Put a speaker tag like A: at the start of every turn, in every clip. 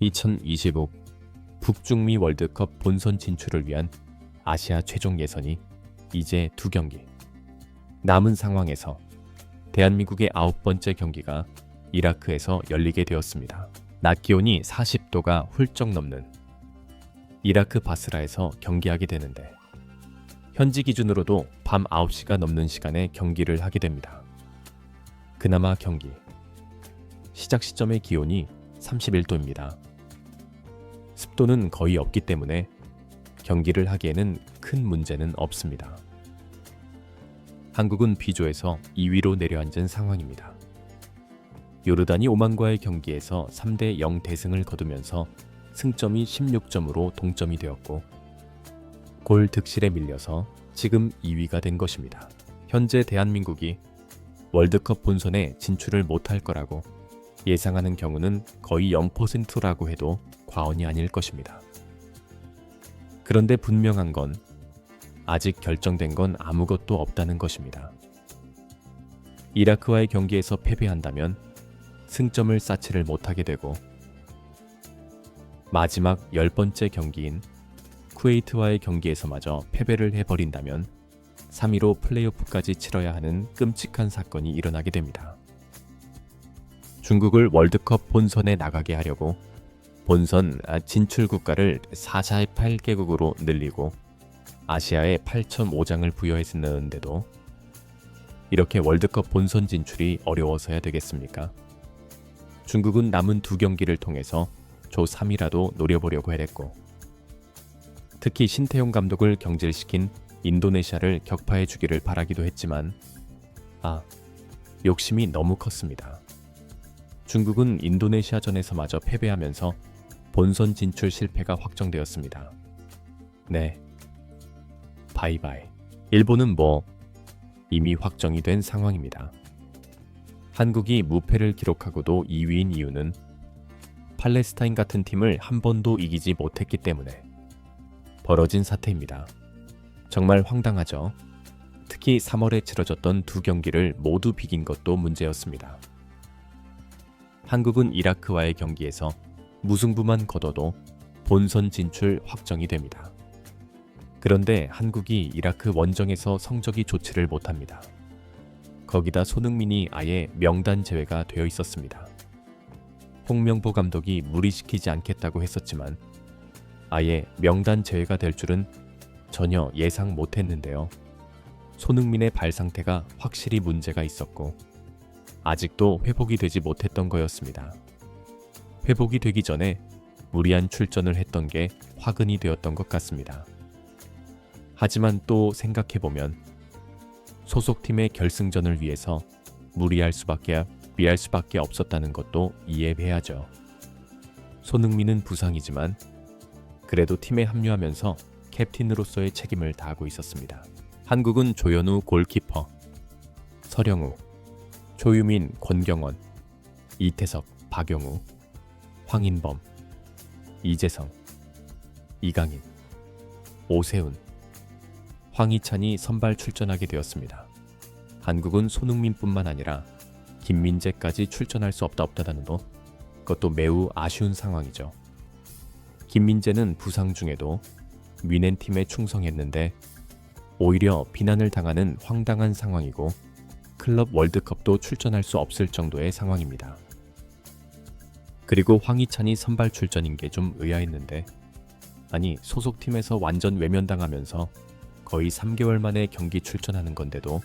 A: 2025 북중미 월드컵 본선 진출을 위한 아시아 최종 예선이 이제 2경기. 남은 상황에서 대한민국의 9번째 경기가 이라크에서 열리게 되었습니다. 낮 기온이 40도가 훌쩍 넘는 이라크 바스라에서 경기하게 되는데 현지 기준으로도 밤 9시가 넘는 시간에 경기를 하게 됩니다. 그나마 경기 시작 시점의 기온이 31도입니다. 습도는 거의 없기 때문에 경기를 하기에는 큰 문제는 없습니다. 한국은 B조에서 2위로 내려앉은 상황입니다. 요르단이 오만과의 경기에서 3대0 대승을 거두면서 승점이 16점으로 동점이 되었고 골 득실에 밀려서 지금 2위가 된 것입니다. 현재 대한민국이 월드컵 본선에 진출을 못할 거라고 예상하는 경우는 거의 0%라고 해도 과언이 아닐 것입니다. 그런데 분명한 건 아직 결정된 건 아무것도 없다는 것입니다. 이라크와의 경기에서 패배한다면 승점을 쌓지를 못하게 되고 마지막 10번째 경기인 쿠웨이트와의 경기에서마저 패배를 해버린다면 3위로 플레이오프까지 치러야 하는 끔찍한 사건이 일어나게 됩니다. 중국을 월드컵 본선에 나가게 하려고 본선 진출 국가를 48개국으로 늘리고 아시아에 8.5장을 부여했었는데도 이렇게 월드컵 본선 진출이 어려워서야 되겠습니까? 중국은 남은 2경기를 통해서 조 3위라도 노려보려고 했고 특히 신태용 감독을 경질시킨 인도네시아를 격파해 주기를 바라기도 했지만 욕심이 너무 컸습니다. 중국은 인도네시아전에서마저 패배하면서 본선 진출 실패가 확정되었습니다. 네, 바이바이. 일본은 이미 확정이 된 상황입니다. 한국이 무패를 기록하고도 2위인 이유는 팔레스타인 같은 팀을 한 번도 이기지 못했기 때문에 벌어진 사태입니다. 정말 황당하죠? 특히 3월에 치러졌던 2경기를 모두 비긴 것도 문제였습니다. 한국은 이라크와의 경기에서 무승부만 거둬도 본선 진출 확정이 됩니다. 그런데 한국이 이라크 원정에서 성적이 좋지를 못합니다. 거기다 손흥민이 아예 명단 제외가 되어 있었습니다. 홍명보 감독이 무리시키지 않겠다고 했었지만 아예 명단 제외가 될 줄은 전혀 예상 못했는데요. 손흥민의 발 상태가 확실히 문제가 있었고 아직도 회복이 되지 못했던 거였습니다. 회복이 되기 전에 무리한 출전을 했던 게 화근이 되었던 것 같습니다. 하지만 또 생각해보면 소속팀의 결승전을 위해서 무리할 수밖에 없었다는 것도 이해해야죠. 손흥민은 부상이지만 그래도 팀에 합류하면서 캡틴으로서의 책임을 다하고 있었습니다. 한국은 조현우 골키퍼, 서령우, 조유민, 권경원, 이태석, 박용우, 황인범, 이재성, 이강인, 오세훈, 황희찬이 선발 출전하게 되었습니다. 한국은 손흥민뿐만 아니라 김민재까지 출전할 수 없다는 것도 매우 아쉬운 상황이죠. 김민재는 부상 중에도 위넨팀에 충성했는데 오히려 비난을 당하는 황당한 상황이고 클럽 월드컵도 출전할 수 없을 정도의 상황입니다. 그리고 황희찬이 선발 출전인 게 좀 의아했는데 소속팀에서 완전 외면당하면서 거의 3개월 만에 경기 출전하는 건데도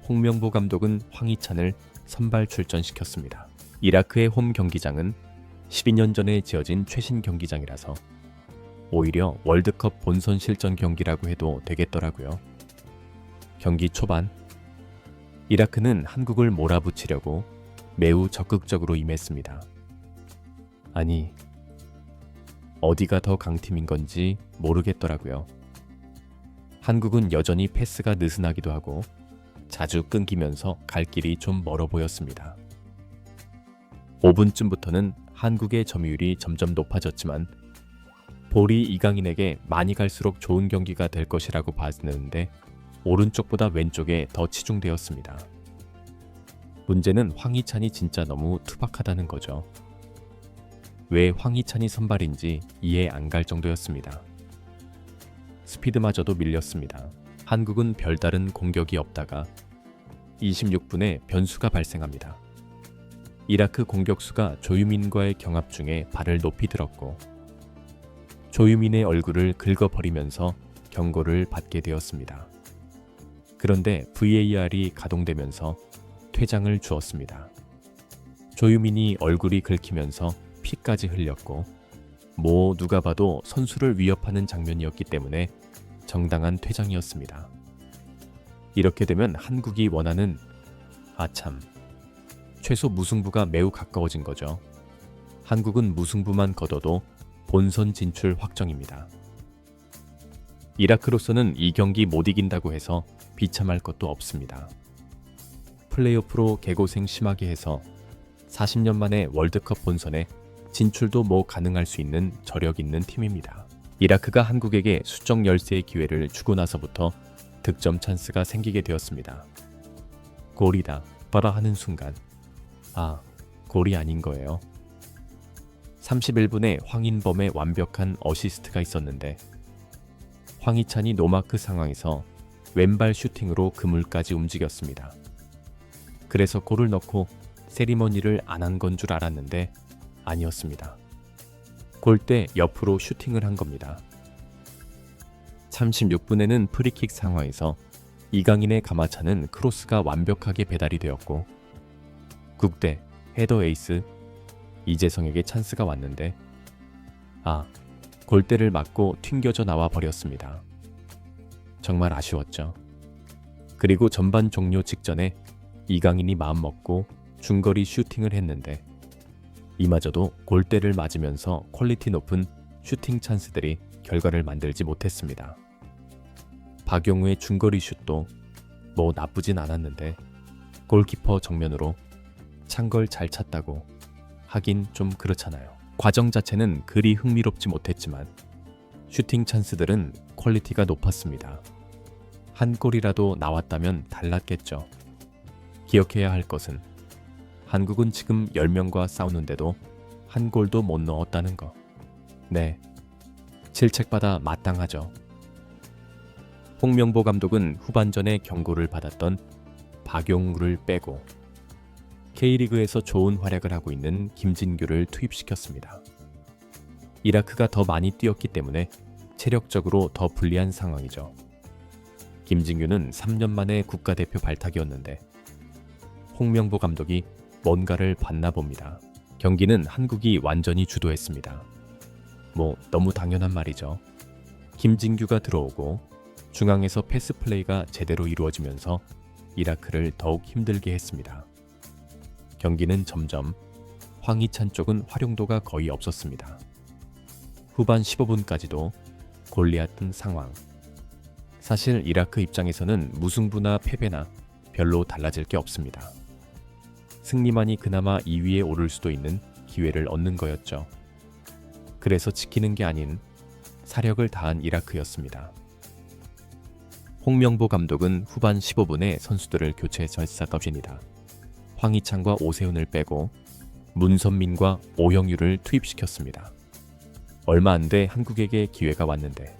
A: 홍명보 감독은 황희찬을 선발 출전시켰습니다. 이라크의 홈 경기장은 12년 전에 지어진 최신 경기장이라서 오히려 월드컵 본선 실전 경기라고 해도 되겠더라고요. 경기 초반 이라크는 한국을 몰아붙이려고 매우 적극적으로 임했습니다. 어디가 더 강팀인 건지 모르겠더라고요. 한국은 여전히 패스가 느슨하기도 하고 자주 끊기면서 갈 길이 좀 멀어 보였습니다. 5분쯤부터는 한국의 점유율이 점점 높아졌지만 볼이 이강인에게 많이 갈수록 좋은 경기가 될 것이라고 봤는데 오른쪽보다 왼쪽에 더 치중되었습니다. 문제는 황희찬이 진짜 너무 투박하다는 거죠. 왜 황희찬이 선발인지 이해 안 갈 정도였습니다. 스피드마저도 밀렸습니다. 한국은 별다른 공격이 없다가 26분에 변수가 발생합니다. 이라크 공격수가 조유민과의 경합 중에 발을 높이 들었고 조유민의 얼굴을 긁어버리면서 경고를 받게 되었습니다. 그런데 VAR이 가동되면서 퇴장을 주었습니다. 조유민이 얼굴이 긁히면서 피까지 흘렸고 누가 봐도 선수를 위협하는 장면이었기 때문에 정당한 퇴장이었습니다. 이렇게 되면 한국이 원하는 최소 무승부가 매우 가까워진 거죠. 한국은 무승부만 거둬도 본선 진출 확정입니다. 이라크로서는 이 경기 못 이긴다고 해서 비참할 것도 없습니다. 플레이오프로 개고생 심하게 해서 40년 만에 월드컵 본선에 진출도 가능할 수 있는 저력 있는 팀입니다. 이라크가 한국에게 수적 열세의 기회를 주고 나서부터 득점 찬스가 생기게 되었습니다. 골이다 봐라 하는 순간 골이 아닌 거예요. 31분에 황인범의 완벽한 어시스트가 있었는데 황희찬이 노마크 상황에서 왼발 슈팅으로 그물까지 움직였습니다. 그래서 골을 넣고 세리머니를 안 한 건 줄 알았는데 아니었습니다. 골대 옆으로 슈팅을 한 겁니다. 36분에는 프리킥 상황에서 이강인의 가마차는 크로스가 완벽하게 배달이 되었고 국대 헤더 에이스 이재성에게 찬스가 왔는데 골대를 맞고 튕겨져 나와 버렸습니다. 정말 아쉬웠죠. 그리고 전반 종료 직전에 이강인이 마음먹고 중거리 슈팅을 했는데 이마저도 골대를 맞으면서 퀄리티 높은 슈팅 찬스들이 결과를 만들지 못했습니다. 박용우의 중거리 슛도 나쁘진 않았는데 골키퍼 정면으로 찬 걸 잘 찼다고 하긴 좀 그렇잖아요. 과정 자체는 그리 흥미롭지 못했지만 슈팅 찬스들은 퀄리티가 높았습니다. 한 골이라도 나왔다면 달랐겠죠. 기억해야 할 것은 한국은 지금 10명과 싸우는데도 한 골도 못 넣었다는 거. 네, 질책받아 마땅하죠. 홍명보 감독은 후반전에 경고를 받았던 박용우를 빼고 K리그에서 좋은 활약을 하고 있는 김진규를 투입시켰습니다. 이라크가 더 많이 뛰었기 때문에 체력적으로 더 불리한 상황이죠. 김진규는 3년 만에 국가대표 발탁이었는데 홍명보 감독이 뭔가를 봤나 봅니다. 경기는 한국이 완전히 주도했습니다. 너무 당연한 말이죠. 김진규가 들어오고 중앙에서 패스 플레이가 제대로 이루어지면서 이라크를 더욱 힘들게 했습니다. 경기는 점점 황희찬 쪽은 활용도가 거의 없었습니다. 후반 15분까지도 골리앗 상황. 사실 이라크 입장에서는 무승부나 패배나 별로 달라질 게 없습니다. 승리만이 그나마 2위에 오를 수도 있는 기회를 얻는 거였죠. 그래서 지키는 게 아닌 사력을 다한 이라크였습니다. 홍명보 감독은 후반 15분에 선수들을 교체 절차더신이다. 황희찬과 오세훈을 빼고 문선민과 오형유를 투입시켰습니다. 얼마 안 돼 한국에게 기회가 왔는데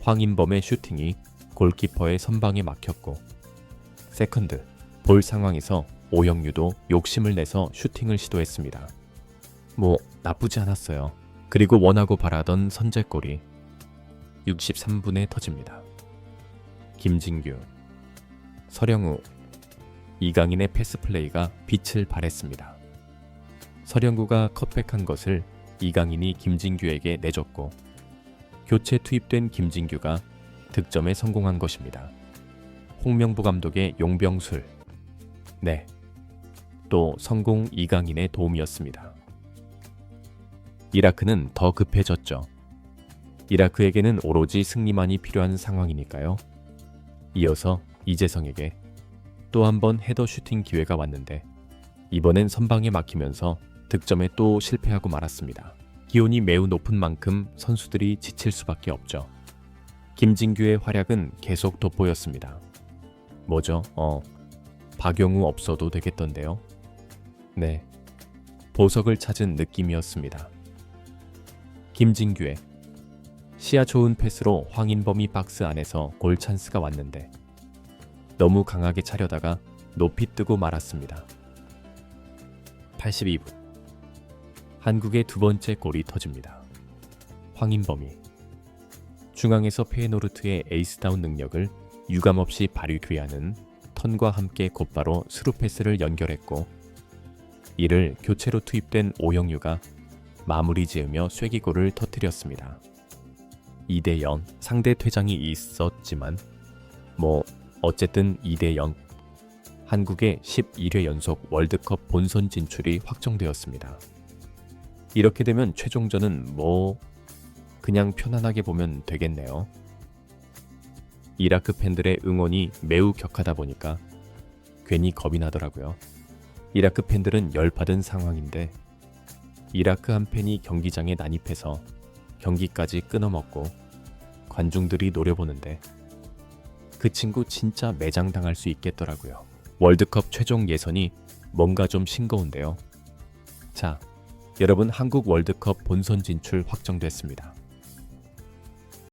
A: 황인범의 슈팅이 골키퍼의 선방에 막혔고 세컨드 볼 상황에서 오형유도 욕심을 내서 슈팅을 시도했습니다. 나쁘지 않았어요. 그리고 원하고 바라던 선제골이 63분에 터집니다. 김진규, 서령우, 이강인의 패스 플레이가 빛을 발했습니다. 서령우가 컷백한 것을 이강인이 김진규에게 내줬고 교체 투입된 김진규가 득점에 성공한 것입니다. 홍명보 감독의 용병술. 네, 또 성공 이강인의 도움이었습니다. 이라크는 더 급해졌죠. 이라크에게는 오로지 승리만이 필요한 상황이니까요. 이어서 이재성에게 또 한 번 헤더 슈팅 기회가 왔는데 이번엔 선방에 막히면서 득점에 또 실패하고 말았습니다. 기온이 매우 높은 만큼 선수들이 지칠 수밖에 없죠. 김진규의 활약은 계속 돋보였습니다. 박용우 없어도 되겠던데요. 네, 보석을 찾은 느낌이었습니다. 김진규의 시야 좋은 패스로 황인범이 박스 안에서 골 찬스가 왔는데 너무 강하게 차려다가 높이 뜨고 말았습니다. 82분 한국의 두 번째 골이 터집니다. 황인범이 중앙에서 페에노르트의 에이스다운 능력을 유감없이 발휘하는 턴과 함께 곧바로 스루 패스를 연결했고 이를 교체로 투입된 오영유가 마무리 지으며 쐐기골을 터뜨렸습니다. 2대0 상대 퇴장이 있었지만 어쨌든 2대0 한국의 11회 연속 월드컵 본선 진출이 확정되었습니다. 이렇게 되면 최종전은 그냥 편안하게 보면 되겠네요. 이라크 팬들의 응원이 매우 격하다 보니까 괜히 겁이 나더라고요. 이라크 팬들은 열받은 상황인데 이라크 한 팬이 경기장에 난입해서 경기까지 끊어먹고 관중들이 노려보는데 그 친구 진짜 매장당할 수 있겠더라고요. 월드컵 최종 예선이 뭔가 좀 싱거운데요. 자, 여러분 한국 월드컵 본선 진출 확정됐습니다.